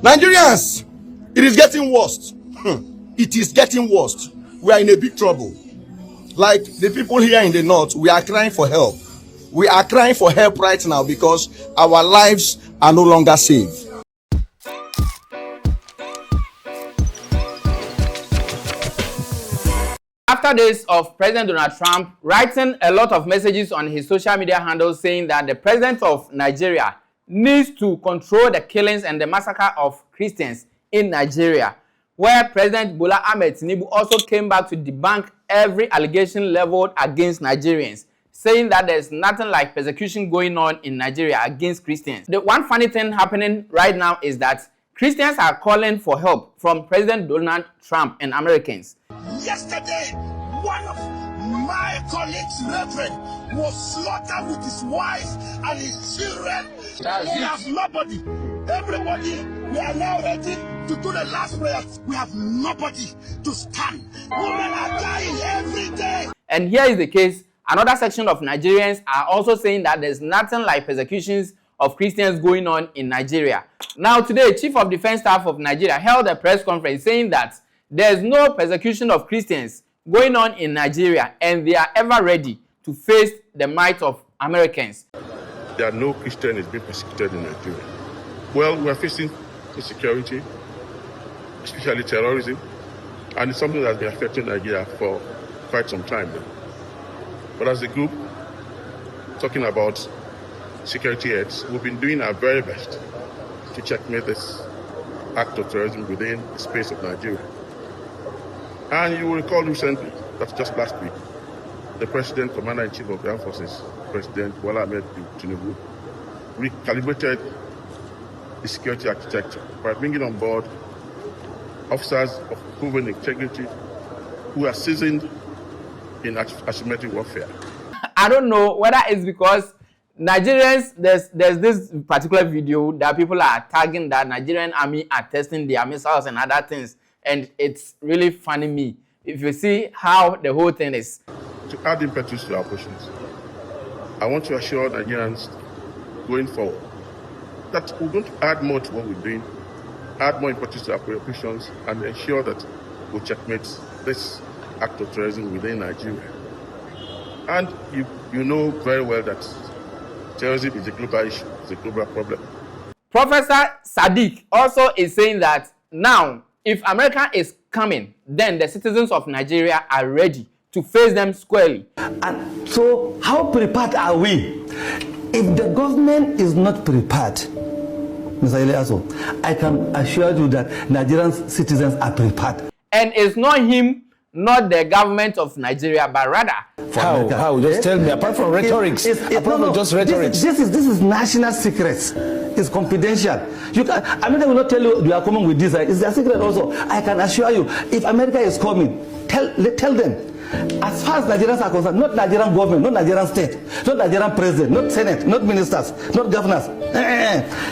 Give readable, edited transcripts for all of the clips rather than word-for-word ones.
Nigerians, it is getting worse. It is getting worse. We are in a big trouble. Like the people here in the north, we are crying for help. We are crying for help right now because our lives are no longer safe. After days of President Donald Trump writing a lot of messages on his social media handles saying that the president of Nigeria needs to control the killings and the massacre of Christians in Nigeria, where President Bola Ahmed Tinubu also came back to debunk every allegation leveled against Nigerians, saying that there's nothing like persecution going on in Nigeria against Christians. The one funny thing happening right now is that Christians are calling for help from President Donald Trump and Americans. Yesterday, one of my colleagues' reverend was slaughtered with his wife and his children. We have nobody. Everybody, we are now ready to do the last prayers. We have nobody to stand. Women are dying every day. And here is the case. Another section of Nigerians are also saying that there's nothing like persecutions of Christians going on in Nigeria. Now today, Chief of Defense Staff of Nigeria held a press conference saying that there's no persecution of Christians going on in Nigeria and they are ever ready to face the might of Americans. There are no Christians being persecuted in Nigeria. Well, we are facing insecurity, especially terrorism, and it's something that's been affecting Nigeria for quite some time now. But as a group, talking about security heads, we've been doing our very best to checkmate this act of terrorism within the space of Nigeria. And you will recall recently, that's just last week, the President, Commander-in-Chief of the Armed Forces, President Bola Ahmed Tinubu, recalibrated the security architecture by bringing on board officers of proven integrity who are seasoned in asymmetric warfare. I don't know whether it's because Nigerians, there's this particular video that people are tagging that Nigerian army are testing their missiles and other things, and it's really funny me if you see how the whole thing is. To add impetus to our operations, I want to assure Nigerians going forward that we're going to add more to what we're doing, add more impetus to our operations, and ensure that we checkmate this act of terrorism within Nigeria. And you know very well that terrorism is a global issue, it's a global problem. Professor Sadiq also is saying that now, if America is coming, then the citizens of Nigeria are ready to face them squarely. And so, how prepared are we? If the government is not prepared, Mr. Eliaso, I can assure you that Nigerian citizens are prepared. And it's not him, not the government of Nigeria, but rather How? Just tell me. Apart from rhetorics, apart from just rhetorics. This is national secrets. It's confidential. America will not tell you are coming with this. It's their secret also. I can assure you, if America is coming, tell them. As far as Nigerians are concerned, not Nigerian government, not Nigerian state, not Nigerian president, not senate, not ministers, not governors,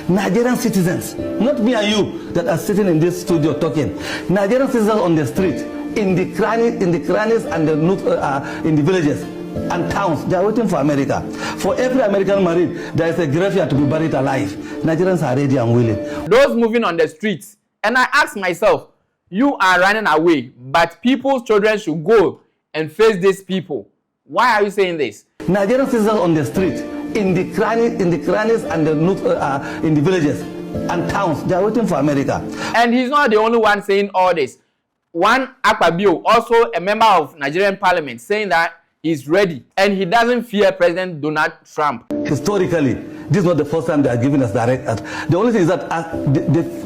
Nigerian citizens, not me and you that are sitting in this studio talking. Nigerian citizens on the street, in the crannies and in the villages and towns, they are waiting for America. For every American marine, there is a graveyard to be buried alive. Nigerians are ready and willing. Those moving on the streets, and I ask myself, you are running away, but people's children should go and face these people. Why are you saying this? Nigerian citizens on the street, in the crannies and in the villages and towns, they are waiting for America. And he's not the only one saying all this. One Akpabio, also a member of Nigerian Parliament, saying that he's ready and he doesn't fear President Donald Trump. Historically, this is not the first time they are giving us direct threats. The only thing is that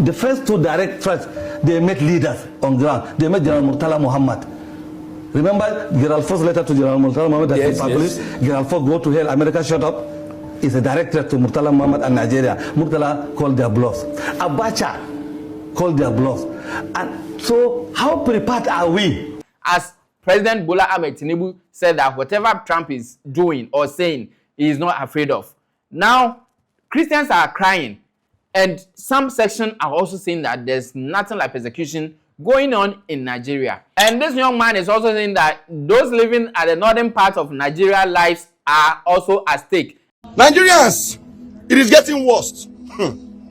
the first two direct threats, they met leaders on ground. They met General Murtala Muhammad. Remember Gerald Ford's letter to General Murtala Muhammad that he published? Yes. Gerald Ford, go to hell, America shut up. It's a direct threat to Murtala Muhammad and Nigeria. Murtala called their bluffs. Abacha called their bluffs. And so, how prepared are we? As President Bola Ahmed Tinubu said that whatever Trump is doing or saying, he is not afraid of. Now, Christians are crying, and some sections are also saying that there's nothing like persecution going on in Nigeria. And this young man is also saying that those living at the northern part of Nigeria lives are also at stake. Nigerians, it is getting worse.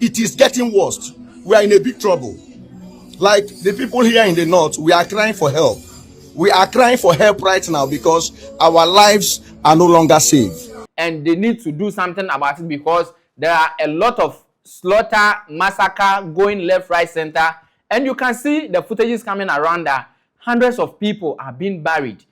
It is getting worse. we are in a big trouble. Like the people here in the north, we are crying for help. We are crying for help right now because our lives are no longer safe. And they need to do something about it because there are a lot of slaughter, massacre going left, right, center. And you can see the footages coming around that hundreds of people are being buried.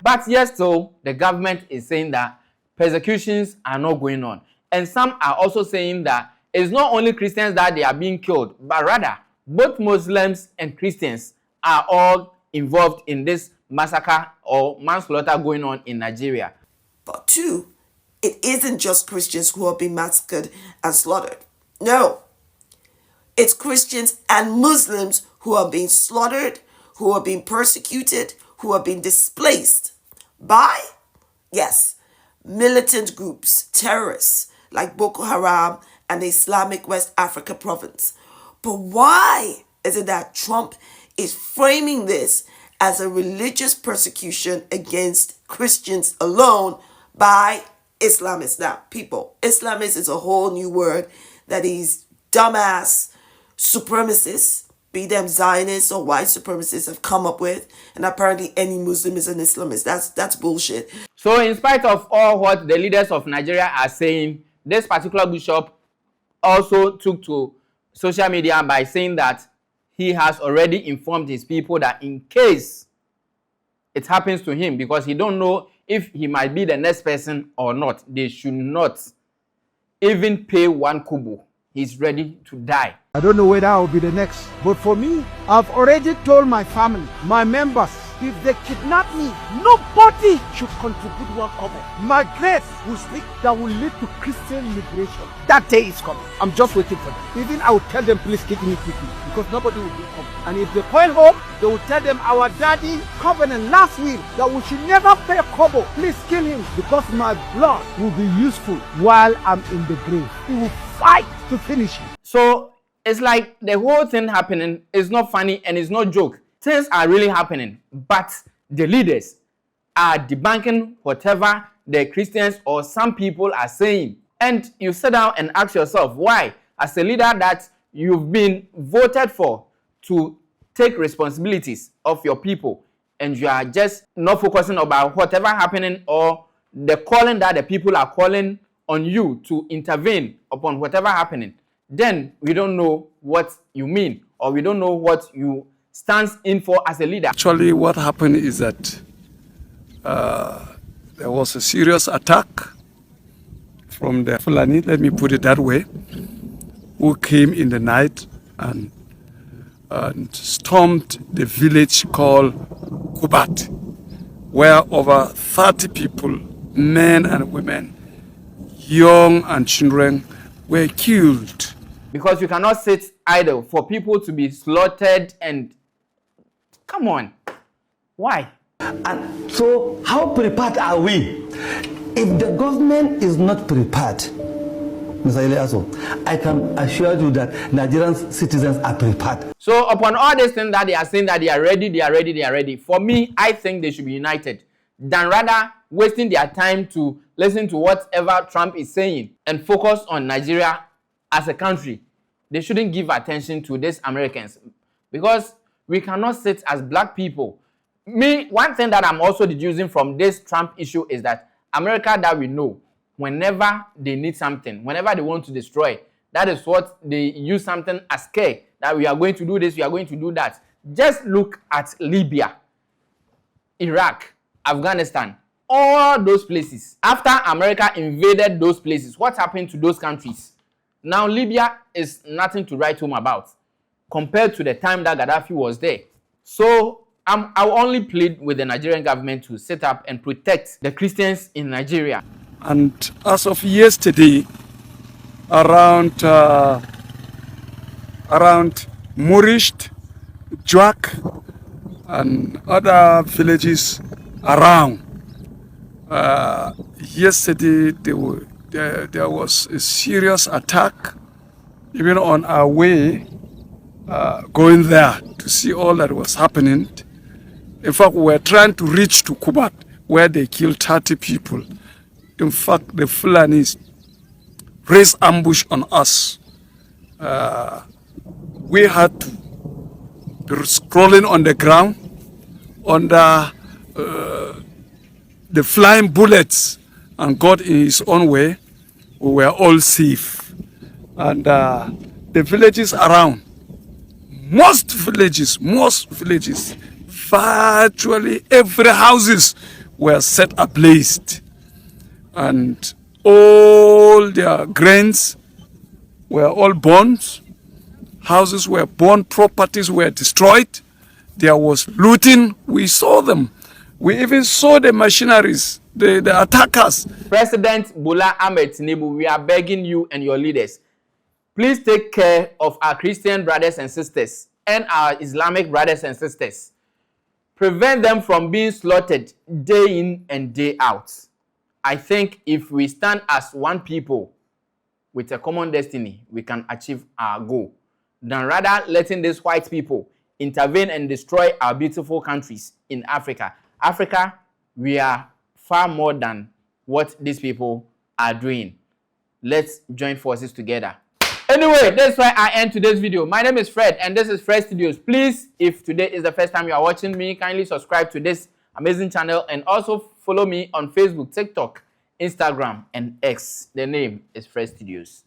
But yes, so the government is saying that persecutions are not going on. And some are also saying that it's not only Christians that they are being killed, but rather both Muslims and Christians are all involved in this massacre or manslaughter going on in Nigeria. But two, it isn't just Christians who are being massacred and slaughtered. No, it's Christians and Muslims who are being slaughtered, who are being persecuted, who are being displaced by, yes, militant groups, terrorists like Boko Haram and the Islamic West Africa province. But why is it that Trump is framing this as a religious persecution against Christians alone by Islamists? Now, people, Islamist is a whole new word that these dumbass supremacists, be them Zionists or white supremacists, have come up with, and apparently any Muslim is an Islamist. That's bullshit. So in spite of all what the leaders of Nigeria are saying, this particular bishop also took to social media by saying that he has already informed his people that in case it happens to him, because he don't know if he might be the next person or not, they should not even pay 1 kobo. He's ready to die. I don't know whether I will be the next, but for me, I've already told my family, my members, if they kidnap me, nobody should contribute 1 kobo. My grace will speak that will lead to Christian liberation. That day is coming. I'm just waiting for them. Even I will tell them, please kick me quickly, because nobody will be coming. And if they call home, they will tell them our daddy covenant last will that we should never pay a kobo. Please kill him, because my blood will be useful while I'm in the grave. He will fight to finish him. So it's like the whole thing happening is not funny and it's not joke. Things are really happening, but the leaders are debunking whatever the Christians or some people are saying. And you sit down and ask yourself, why, as a leader that you've been voted for to take responsibilities of your people, and you are just not focusing about whatever happening or the calling that the people are calling on you to intervene upon whatever happening, then we don't know what you mean, or we don't know what you stands in for as a leader. Actually, what happened is that there was a serious attack from the Fulani, let me put it that way, who came in the night and stormed the village called Kubat, where over 30 people, men and women, young and children, were killed. Because you cannot sit idle for people to be slaughtered and... Come on. Why? And so how prepared are we? If the government is not prepared, Mr. Eliaso, I can assure you that Nigerian citizens are prepared. So upon all these things that they are saying that they are ready, for me, I think they should be united than rather wasting their time to listen to whatever Trump is saying and focus on Nigeria as a country. They shouldn't give attention to these Americans, because we cannot sit as black people. One thing that I'm also deducing from this Trump issue is that America that we know, whenever they need something, whenever they want to destroy, that is what they use something as scare, that we are going to do this, we are going to do that. Just look at Libya, Iraq, Afghanistan, all those places. After America invaded those places, what happened to those countries? Now Libya is nothing to write home about compared to the time that Gaddafi was there. So I'll only plead with the Nigerian government to set up and protect the Christians in Nigeria. And as of yesterday, around Murisht, Jwak, and other villages around. Yesterday, there was a serious attack, even on our way going there to see all that was happening. In fact, we were trying to reach to Kubat, where they killed 30 people. In fact, the Fulanis raised ambush on us. We had to be scrolling on the ground under the flying bullets, and God in his own way, we were all safe. And the villages around, most villages, virtually every houses were set ablaze, and all their grains were all burned. Houses were burned, properties were destroyed. There was looting. We saw them. We even saw the machineries, the attackers. President Bola Ahmed Tinubu, we are begging you and your leaders, please take care of our Christian brothers and sisters and our Islamic brothers and sisters. Prevent them from being slaughtered day in and day out. I think if we stand as one people with a common destiny, we can achieve our goal, than rather letting these white people intervene and destroy our beautiful countries in Africa. Africa, we are far more than what these people are doing. Let's join forces together. Anyway, that's why I end today's video. My name is Fred, and this is Fred Studios. Please, if today is the first time you are watching me, kindly subscribe to this amazing channel, and also follow me on Facebook, TikTok, Instagram, and X. The name is Fred Studios.